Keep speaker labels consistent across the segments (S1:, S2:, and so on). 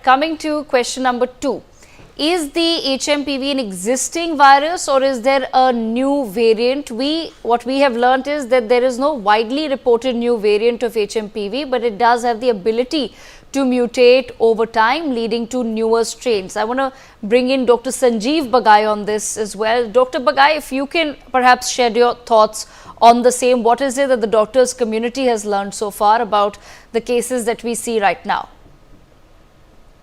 S1: Coming to question number 2. Is the HMPV an existing virus or is there a new variant? What we have learnt is that there is no widely reported new variant of HMPV, but it does have the ability to mutate over time, leading to newer strains. I want to bring in Dr. Sanjeev Bagai on this as well. Dr. Bagai, if you can perhaps share your thoughts on the same. What is it that the doctors community has learned so far about the cases that we see right now?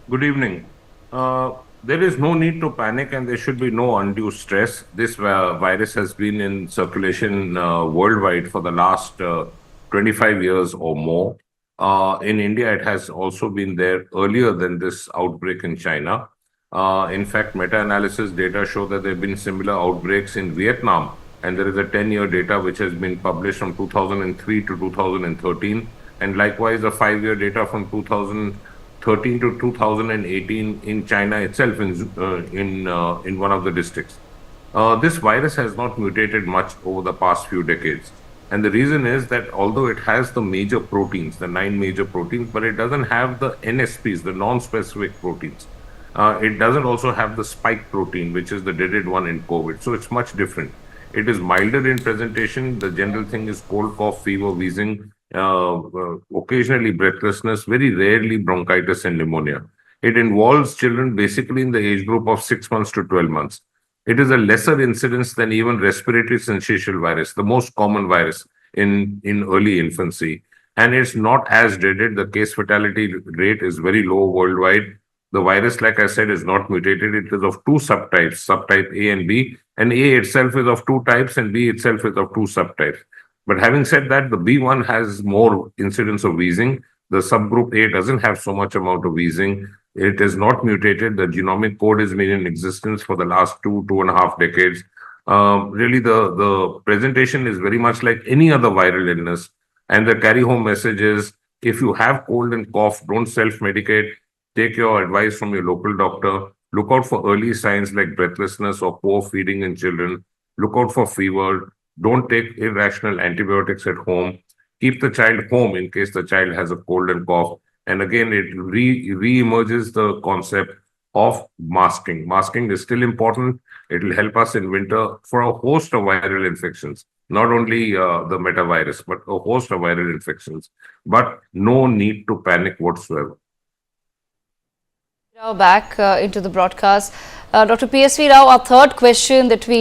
S2: Good evening. There is no need to panic and there should be no undue stress. This virus has been in circulation worldwide for the last 25 years or more. In India, it has also been there earlier than this outbreak in China. In fact, meta-analysis data show that there have been similar outbreaks in Vietnam, and there is a 10-year data which has been published from 2003 to 2013, and likewise a 5-year data from 2013 to 2018 in China itself, in one of the districts. This virus has not mutated much over the past few decades. And the reason is that although it has the major proteins, the 9 major proteins, but it doesn't have the NSPs, the non-specific proteins. It doesn't also have the spike protein, which is the dreaded one in COVID. So it's much different. It is milder in presentation. The general thing is cold, cough, fever, wheezing, occasionally breathlessness, very rarely bronchitis and pneumonia. It involves children basically in the age group of 6 months to 12 months. It is a lesser incidence than even respiratory syncytial virus, the most common virus in early infancy. And it's not as dreaded. The case fatality rate is very low worldwide. The virus, like I said, is not mutated. It is of 2 subtypes, subtype A and B. And A itself is of 2 types and B itself is of 2 subtypes. But having said that, the B1 has more incidence of wheezing. The subgroup A doesn't have so much amount of wheezing. It is not mutated. The genomic code has been in existence for the last 2.5 decades. Really, the presentation is very much like any other viral illness. And the carry-home message is, if you have cold and cough, don't self-medicate. Take your advice from your local doctor. Look out for early signs like breathlessness or poor feeding in children. Look out for fever. Don't take irrational antibiotics at home. Keep the child home in case the child has a cold and cough. And again, it re-emerges the concept of masking. Masking is still important. It will help us in winter for a host of viral infections, not only the metavirus, but a host of viral infections. But no need to panic whatsoever.
S1: Now back into the broadcast. Dr. PSV Rao, our third question that we